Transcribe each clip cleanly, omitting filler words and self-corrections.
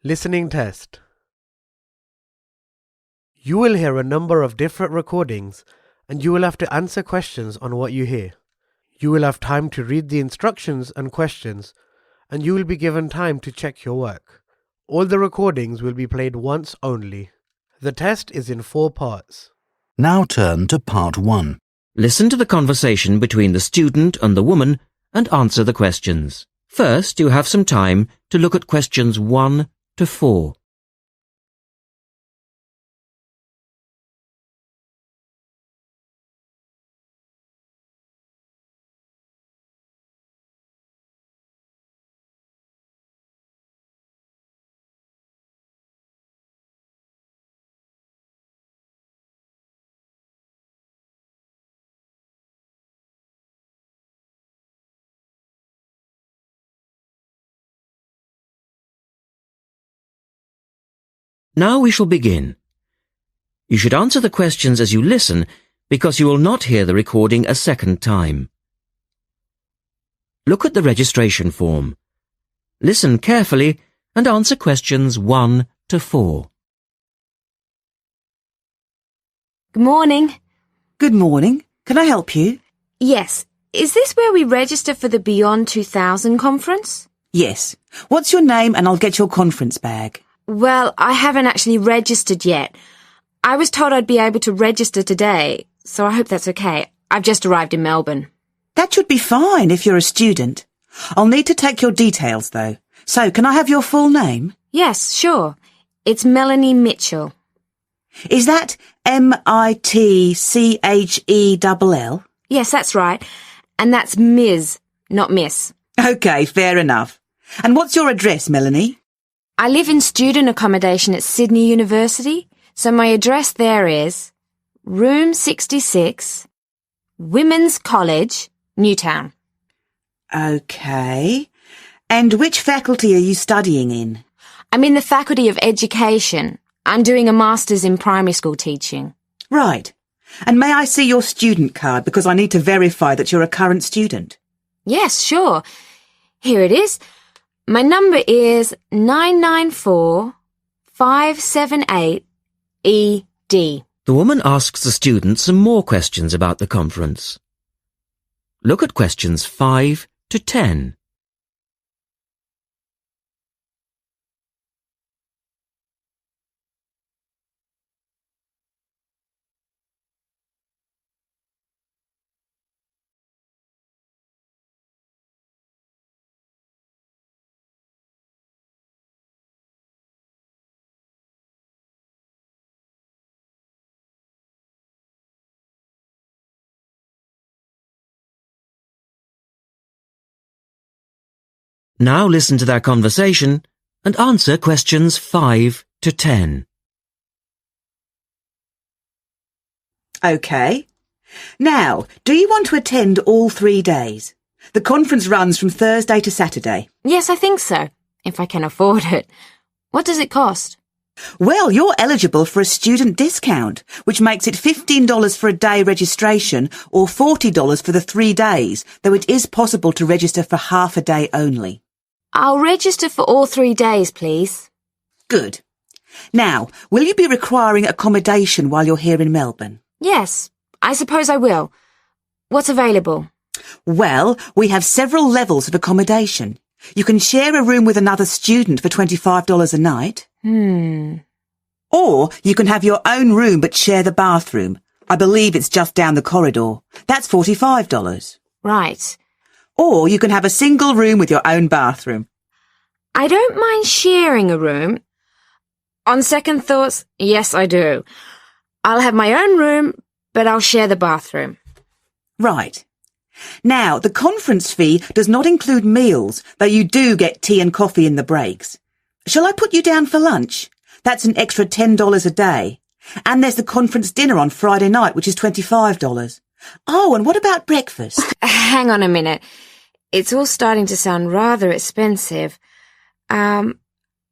Listening test. You will hear a number of different recordings and you will have to answer questions on what you hear. You will have time to read the instructions and questions and you will be given time to check your work. All the recordings will be played once only. The test is in 4 parts. Now turn to part 1. Listen to the conversation between the student and the woman and answer the questions. First, you have some time to look at questions 1 to 4. Now we shall begin. You should answer the questions as you listen because you will not hear the recording a second time. Look at the registration form. Listen carefully and answer questions 1 to 4. Good morning. Good morning. Can I help you? Yes. Is this where we register for the Beyond 2000 conference? Yes. What's your name and I'll get your conference bag. Well, I haven't actually registered yet. I was told I'd be able to register today, so I hope that's okay. I've just arrived in Melbourne. That should be fine if you're a student. I'll need to take your details though. So can I have your full name? Yes, sure. It's Melanie Mitchell. Is that Mitchell? Yes, that's right. And that's Ms., not Miss. Okay, fair enough. And what's your address, Melanie? I live in student accommodation at Sydney University, so my address there is Room 66, Women's College, Newtown. Okay. And which faculty are you studying in? I'm in the Faculty of Education. I'm doing a Master's in Primary School Teaching. Right. And may I see your student card because I need to verify that you're a current student? Yes, sure. Here it is. My number is 994578ED. The woman asks the student some more questions about the conference. Look at questions 5 to 10. Now listen to their conversation and answer questions 5 to 10. Okay. Now, do you want to attend all 3 days? The conference runs from Thursday to Saturday. Yes, I think so, if I can afford it. What does it cost? Well, you're eligible for a student discount, which makes it $15 for a day registration or $40 for the 3 days, though it is possible to register for half a day only. I'll register for all 3 days, please. Good. Now, will you be requiring accommodation while you're here in Melbourne? Yes, I suppose I will. What's available? Well, we have several levels of accommodation. You can share a room with another student for $25 a night. Or you can have your own room but share the bathroom. I believe it's just down the corridor. That's $45. Right. Or you can have a single room with your own bathroom. I don't mind sharing a room. On second thoughts, yes, I do. I'll have my own room, but I'll share the bathroom. Right. Now, the conference fee does not include meals, though you do get tea and coffee in the breaks. Shall I put you down for lunch? That's an extra $10 a day. And there's the conference dinner on Friday night, which is $25. Oh, and what about breakfast? Hang on a minute. It's all starting to sound rather expensive. I'll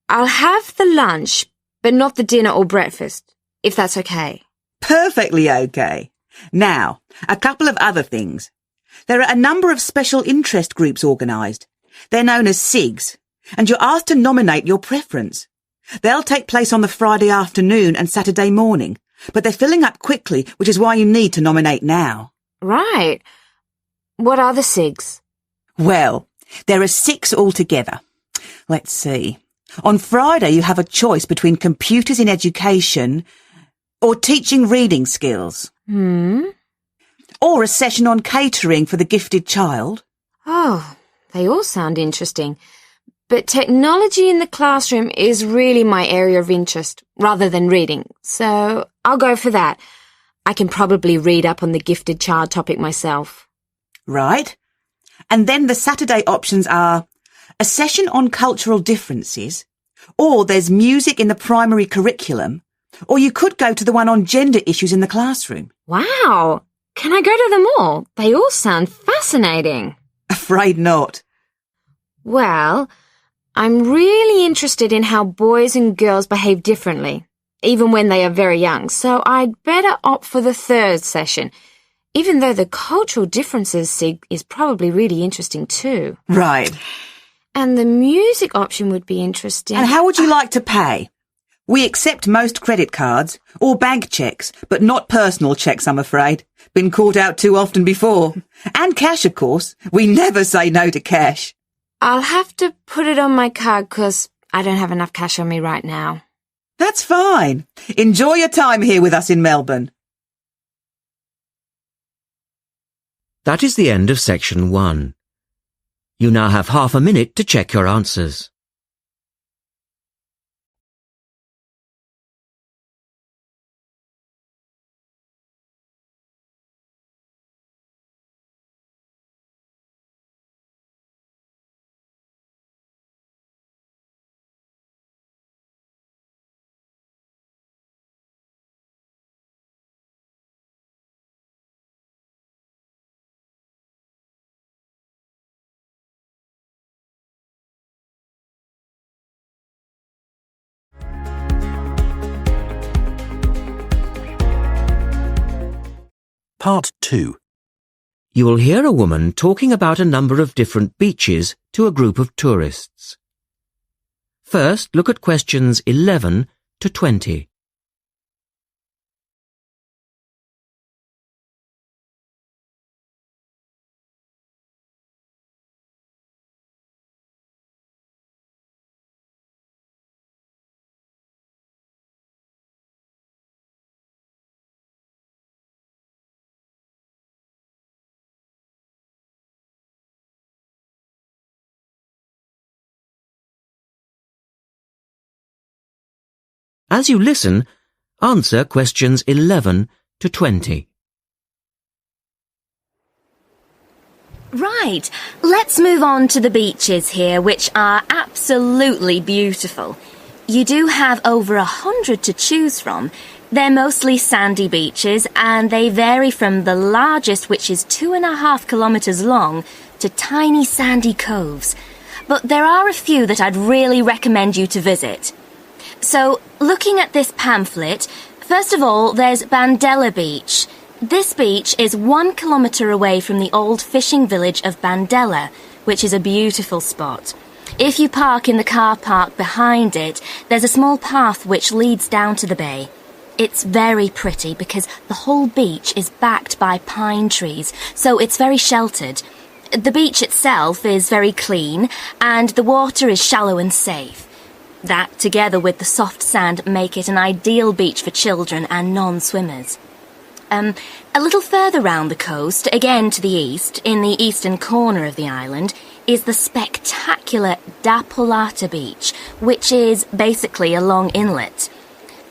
have the lunch, but not the dinner or breakfast, if that's okay. Perfectly okay. Now, a couple of other things. There are a number of special interest groups organised. They're known as SIGs, and you're asked to nominate your preference. They'll take place on the Friday afternoon and Saturday morning, but they're filling up quickly, which is why you need to nominate now. Right. What are the SIGs? Well, there are 6 altogether. Let's see. On Friday, you have a choice between computers in education or teaching reading skills. Or a session on catering for the gifted child. Oh, they all sound interesting. But technology in the classroom is really my area of interest, rather than reading. So I'll go for that. I can probably read up on the gifted child topic myself. Right. And then the Saturday options are a session on cultural differences, or there's music in the primary curriculum, or you could go to the one on gender issues in the classroom. Wow! Can I go to them all? They all sound fascinating. Afraid not. Well, I'm really interested in how boys and girls behave differently, even when they are very young, so I'd better opt for the 3rd session, even though the cultural differences SIG is probably really interesting too. Right. And the music option would be interesting. And how would you like to pay? We accept most credit cards or bank checks, but not personal checks, I'm afraid. Been caught out too often before. And cash, of course. We never say no to cash. I'll have to put it on my card 'cause I don't have enough cash on me right now. That's fine. Enjoy your time here with us in Melbourne. That is the end of section 1. You now have half a minute to check your answers. Part 2. You will hear a woman talking about a number of different beaches to a group of tourists. First, look at questions 11 to 20. As you listen, answer questions 11 to 20. Right, let's move on to the beaches here, which are absolutely beautiful. You do have over 100 to choose from. They're mostly sandy beaches, and they vary from the largest, which is 2.5 kilometres long, to tiny sandy coves. But there are a few that I'd really recommend you to visit. So, looking at this pamphlet, first of all, there's Bandella Beach. This beach is 1 kilometre away from the old fishing village of Bandella, which is a beautiful spot. If you park in the car park behind it, there's a small path which leads down to the bay. It's very pretty because the whole beach is backed by pine trees, so it's very sheltered. The beach itself is very clean, and the water is shallow and safe. That, together with the soft sand, make it an ideal beach for children and non-swimmers. A little further round the coast, again to the east, in the eastern corner of the island, is the spectacular Dapolata Beach, which is basically a long inlet.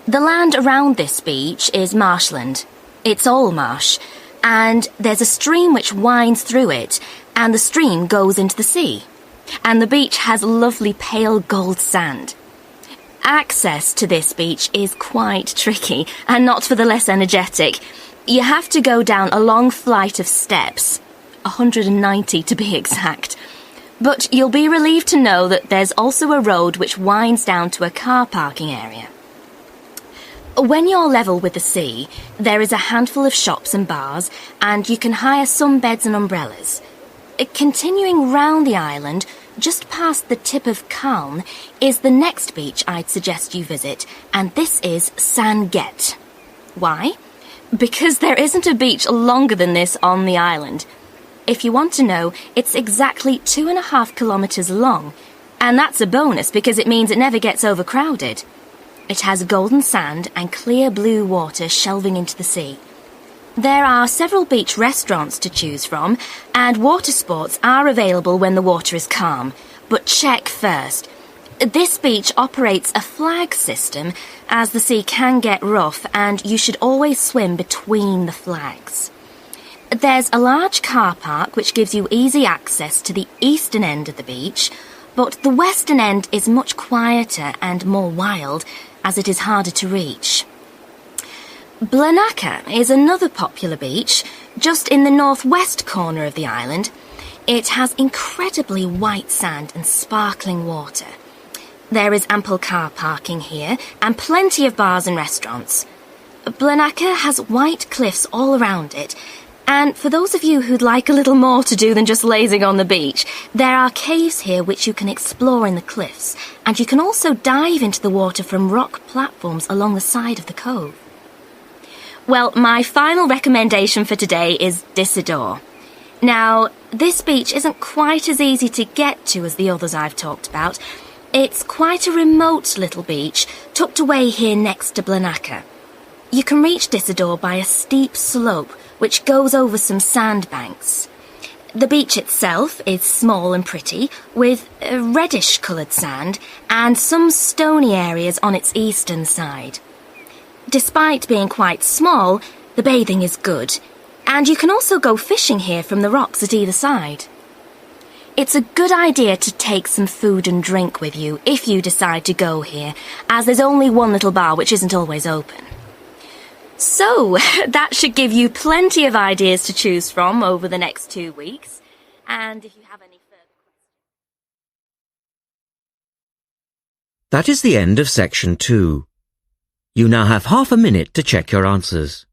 The land around this beach is marshland. It's all marsh, and there's a stream which winds through it, and the stream goes into the sea. And the beach has lovely pale gold sand. Access to this beach is quite tricky, and not for the less energetic. You have to go down a long flight of steps, 190 to be exact. But you'll be relieved to know that there's also a road which winds down to a car parking area. When you're level with the sea, there is a handful of shops and bars, and you can hire some beds and umbrellas. Continuing round the island, just past the tip of Calne, is the next beach I'd suggest you visit, and this is Sanget. Why? Because there isn't a beach longer than this on the island. If you want to know, it's exactly 2.5 kilometres long, and that's a bonus because it means it never gets overcrowded. It has golden sand and clear blue water shelving into the sea. There are several beach restaurants to choose from, and water sports are available when the water is calm. But check first. This beach operates a flag system, as the sea can get rough, and you should always swim between the flags. There's a large car park which gives you easy access to the eastern end of the beach, but the western end is much quieter and more wild, as it is harder to reach. Blanaka is another popular beach, just in the northwest corner of the island. It has incredibly white sand and sparkling water. There is ample car parking here and plenty of bars and restaurants. Blanaka has white cliffs all around it, and for those of you who'd like a little more to do than just lazing on the beach, there are caves here which you can explore in the cliffs, and you can also dive into the water from rock platforms along the side of the cove. Well, my final recommendation for today is Disador. Now, this beach isn't quite as easy to get to as the others I've talked about. It's quite a remote little beach, tucked away here next to Blanaka. You can reach Disador by a steep slope, which goes over some sandbanks. The beach itself is small and pretty, with reddish-coloured sand and some stony areas on its eastern side. Despite being quite small, the bathing is good, and you can also go fishing here from the rocks at either side. It's a good idea to take some food and drink with you if you decide to go here, as there's only one little bar which isn't always open. So, that should give you plenty of ideas to choose from over the next 2 weeks, and if you have any further questions... That is the end of section 2. You now have half a minute to check your answers.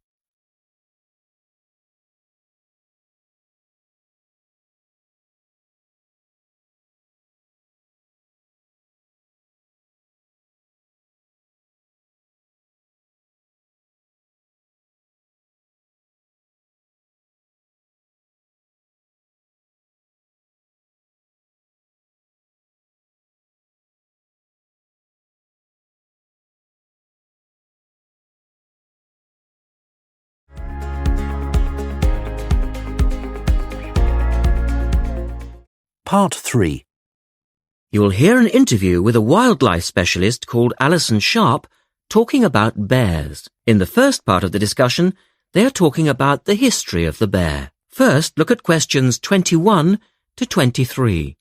Part 3. You will hear an interview with a wildlife specialist called Alison Sharp talking about bears. In the first part of the discussion, they are talking about the history of the bear. First, look at questions 21 to 23.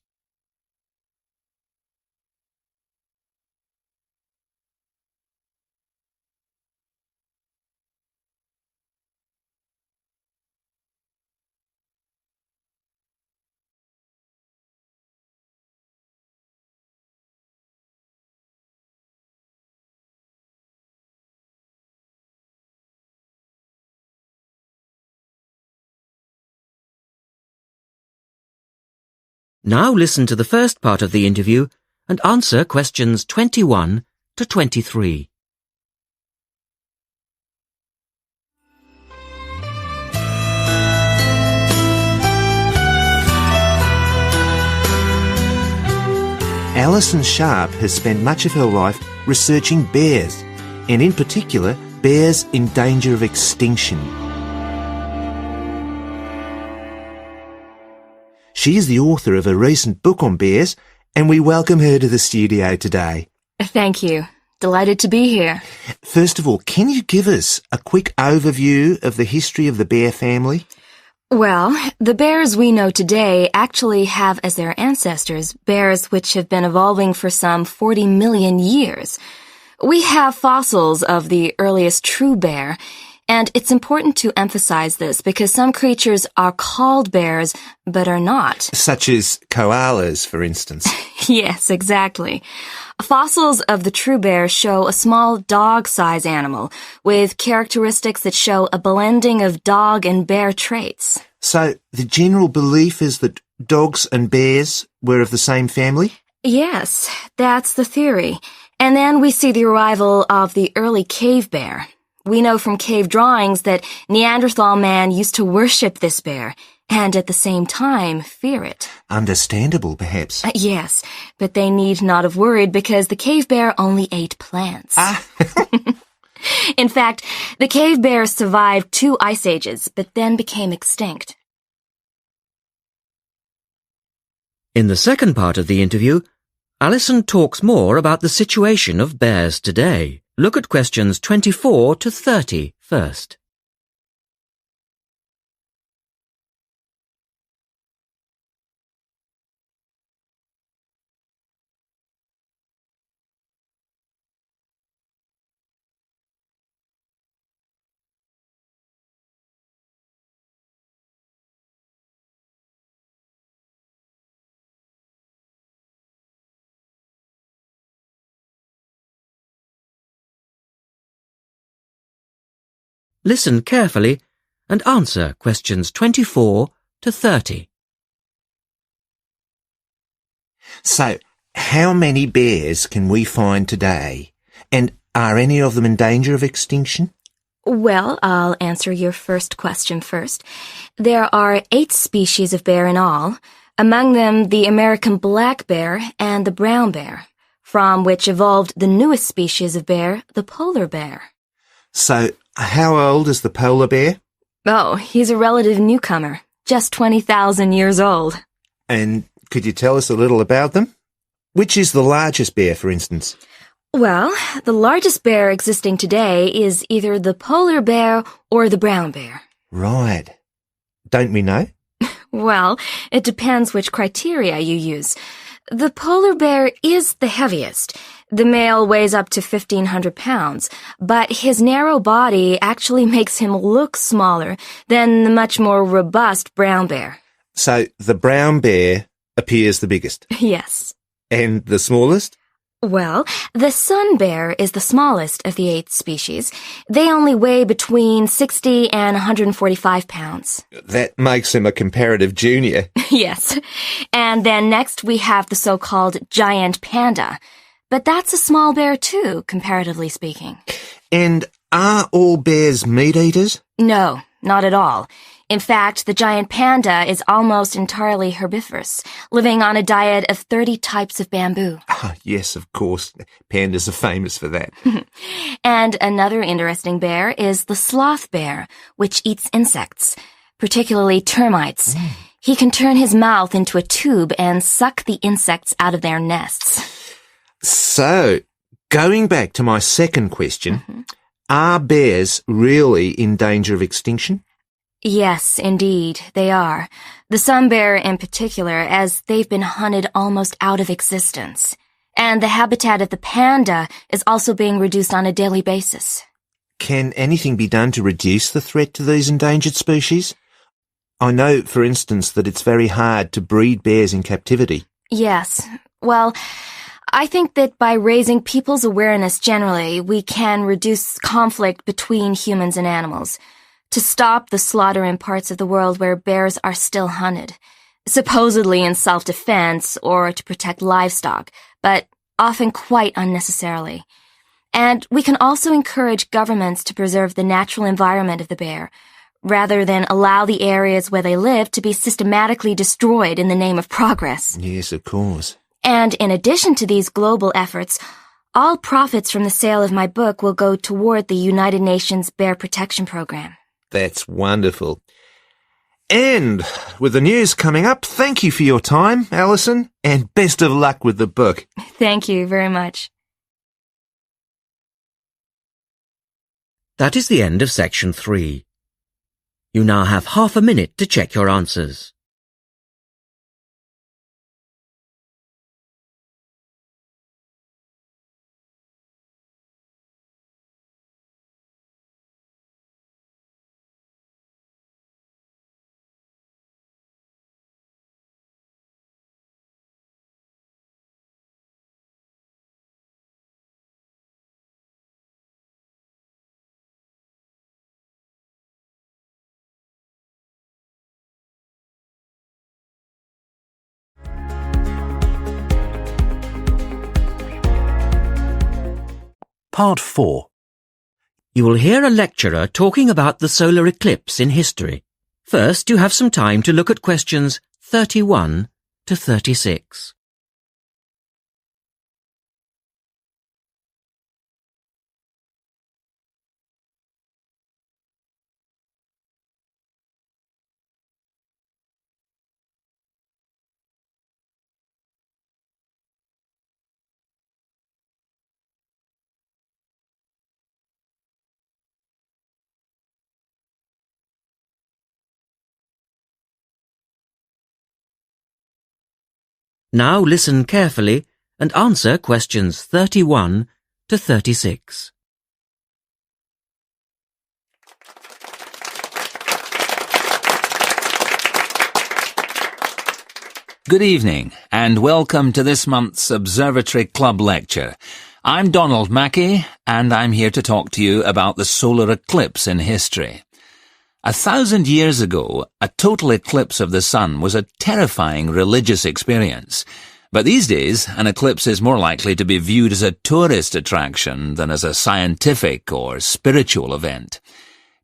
Now listen to the first part of the interview and answer questions 21 to 23. Alison Sharp has spent much of her life researching bears, and in particular, bears in danger of extinction. She is the author of a recent book on bears, and we welcome her to the studio today. Thank you. Delighted to be here. First of all, can you give us a quick overview of the history of the bear family? Well, the bears we know today actually have as their ancestors bears which have been evolving for some 40 million years. We have fossils of the earliest true bear, and it's important to emphasize this because some creatures are called bears but are not. Such as koalas, for instance. Yes, exactly. Fossils of the true bear show a small dog-size animal with characteristics that show a blending of dog and bear traits. So the general belief is that dogs and bears were of the same family? Yes, that's the theory. And then we see the arrival of the early cave bear. We know from cave drawings that Neanderthal man used to worship this bear, and at the same time fear it. Understandable, perhaps. Yes, but they need not have worried because the cave bear only ate plants. In fact, the cave bear survived 2 ice ages, but then became extinct. In the second part of the interview, Alison talks more about the situation of bears today. Look at questions 24 to 30 first. Listen carefully and answer questions 24 to 30. So, how many bears can we find today? And are any of them in danger of extinction? Well, I'll answer your first question first. There are 8 species of bear in all, among them the American black bear and the brown bear, from which evolved the newest species of bear, the polar bear. So, how old is the polar bear? Oh, he's a relative newcomer, just 20,000 years old. And could you tell us a little about them? Which is the largest bear, for instance? Well, the largest bear existing today is either the polar bear or the brown bear. Right. Don't we know? Well, it depends which criteria you use. The polar bear is the heaviest. The male weighs up to 1,500 pounds, but his narrow body actually makes him look smaller than the much more robust brown bear. So, the brown bear appears the biggest. Yes. And the smallest? Well, the sun bear is the smallest of the 8 species. They only weigh between 60 and 145 pounds. That makes him a comparative junior. Yes. And then next we have the so-called giant panda. But that's a small bear too, comparatively speaking. And are all bears meat eaters? No, not at all. In fact, the giant panda is almost entirely herbivorous, living on a diet of 30 types of bamboo. Ah, yes, of course. Pandas are famous for that. And another interesting bear is the sloth bear, which eats insects, particularly termites. He can turn his mouth into a tube and suck the insects out of their nests. So, going back to my second question, are bears really in danger of extinction? Yes, indeed, they are. The sun bear in particular, as they've been hunted almost out of existence. And the habitat of the panda is also being reduced on a daily basis. Can anything be done to reduce the threat to these endangered species? I know, for instance, that it's very hard to breed bears in captivity. Yes. Well, I think that by raising people's awareness generally, we can reduce conflict between humans and animals, to stop the slaughter in parts of the world where bears are still hunted, supposedly in self-defense or to protect livestock, but often quite unnecessarily. And we can also encourage governments to preserve the natural environment of the bear, rather than allow the areas where they live to be systematically destroyed in the name of progress. Yes, of course. And in addition to these global efforts, all profits from the sale of my book will go toward the United Nations Bear Protection Program. That's wonderful. And with the news coming up, thank you for your time, Alison, and best of luck with the book. Thank you very much. That is the end of section 3. You now have half a minute to check your answers. Part 4. You will hear a lecturer talking about the solar eclipse in history. First, you have some time to look at questions 31 to 36. Now listen carefully and answer questions 31 to 36. Good evening, and welcome to this month's Observatory Club lecture. I'm Donald Mackey, and I'm here to talk to you about the solar eclipse in history. 1,000 years ago, a total eclipse of the sun was a terrifying religious experience. But these days, an eclipse is more likely to be viewed as a tourist attraction than as a scientific or spiritual event.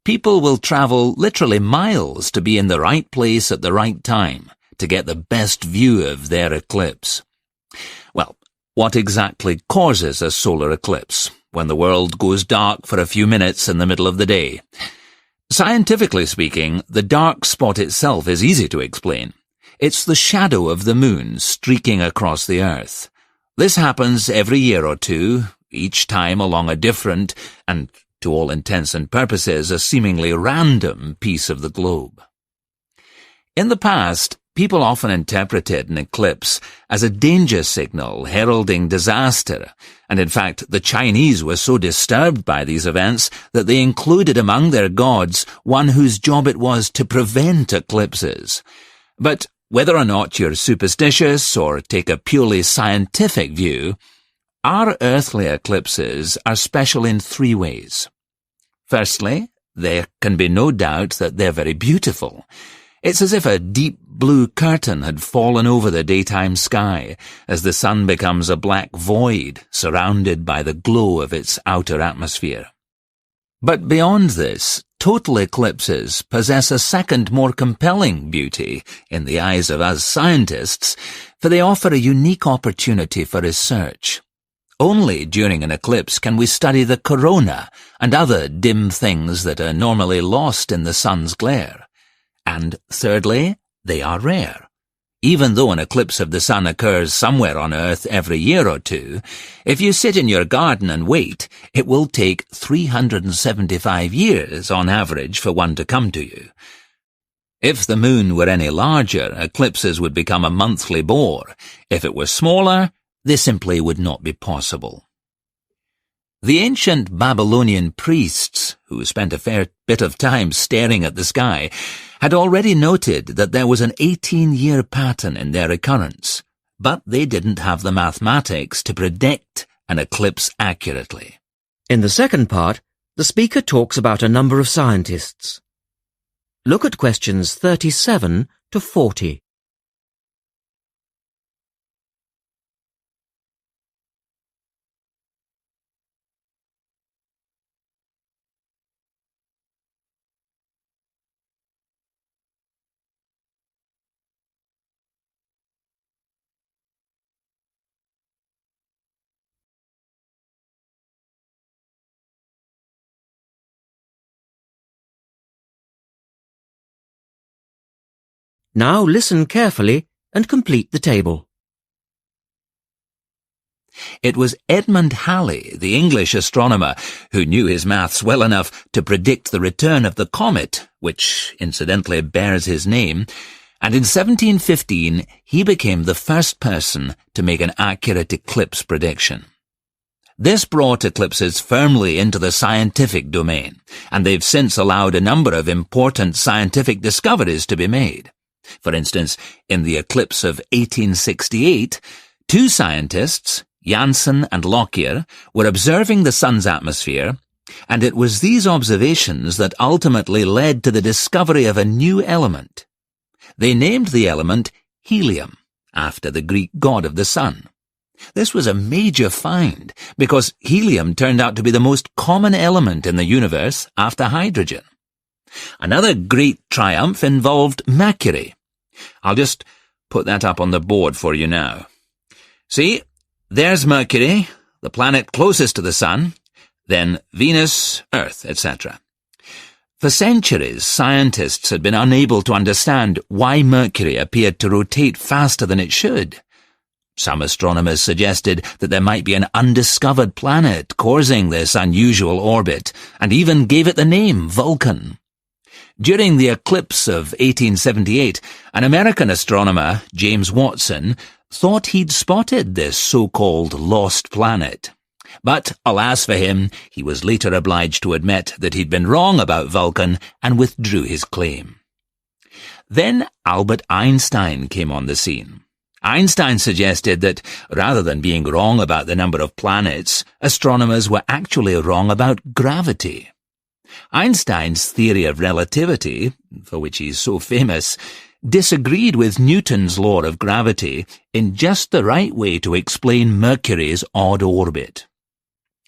People will travel literally miles to be in the right place at the right time to get the best view of their eclipse. Well, what exactly causes a solar eclipse when the world goes dark for a few minutes in the middle of the day? Scientifically speaking, the dark spot itself is easy to explain. It's the shadow of the moon streaking across the Earth. This happens every year or two, each time along a different, and to all intents and purposes, a seemingly random piece of the globe. In the past, people often interpreted an eclipse as a danger signal heralding disaster, and in fact the Chinese were so disturbed by these events that they included among their gods one whose job it was to prevent eclipses. But whether or not you're superstitious or take a purely scientific view, our earthly eclipses are special in 3 ways. Firstly, there can be no doubt that they're very beautiful. It's as if a deep blue curtain had fallen over the daytime sky as the sun becomes a black void surrounded by the glow of its outer atmosphere. But beyond this, total eclipses possess a second, more compelling beauty in the eyes of us scientists, for they offer a unique opportunity for research. Only during an eclipse can we study the corona and other dim things that are normally lost in the sun's glare. And thirdly, they are rare. Even though an eclipse of the sun occurs somewhere on Earth every year or two, if you sit in your garden and wait, it will take 375 years on average for one to come to you. If the moon were any larger, eclipses would become a monthly bore. If it were smaller, they simply would not be possible. The ancient Babylonian priests, who spent a fair bit of time staring at the sky, had already noted that there was an 18-year pattern in their occurrence, but they didn't have the mathematics to predict an eclipse accurately. In the second part, the speaker talks about a number of scientists. Look at questions 37 to 40. Now listen carefully and complete the table. It was Edmund Halley, the English astronomer, who knew his maths well enough to predict the return of the comet, which incidentally bears his name, and in 1715 he became the first person to make an accurate eclipse prediction. This brought eclipses firmly into the scientific domain, and they've since allowed a number of important scientific discoveries to be made. For instance, in the eclipse of 1868, 2 scientists, Janssen and Lockyer, were observing the sun's atmosphere, and it was these observations that ultimately led to the discovery of a new element. They named the element helium, after the Greek god of the sun. This was a major find because helium turned out to be the most common element in the universe after hydrogen. Another great triumph involved Mercury. I'll just put that up on the board for you now. See, there's Mercury, the planet closest to the Sun, then Venus, Earth, etc. For centuries, scientists had been unable to understand why Mercury appeared to rotate faster than it should. Some astronomers suggested that there might be an undiscovered planet causing this unusual orbit, and even gave it the name Vulcan. During the eclipse of 1878, an American astronomer, James Watson, thought he'd spotted this so-called lost planet. But, alas for him, he was later obliged to admit that he'd been wrong about Vulcan and withdrew his claim. Then Albert Einstein came on the scene. Einstein suggested that, rather than being wrong about the number of planets, astronomers were actually wrong about gravity. Einstein's theory of relativity, for which he's so famous, disagreed with Newton's law of gravity in just the right way to explain Mercury's odd orbit.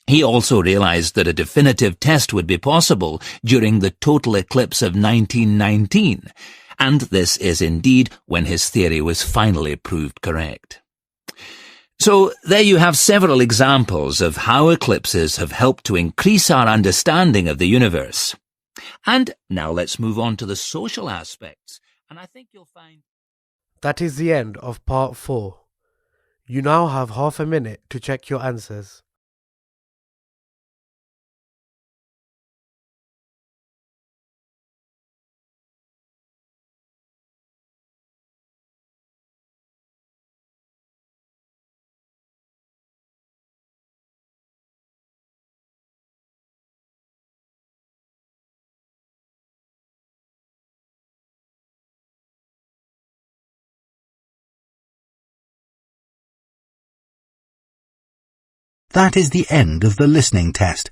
He also realized that a definitive test would be possible during the total eclipse of 1919, and this is indeed when his theory was finally proved correct. So there you have several examples of how eclipses have helped to increase our understanding of the universe. And now let's move on to the social aspects, and I think you'll find... That is the end of part 4. You now have half a minute to check your answers. That is the end of the listening test.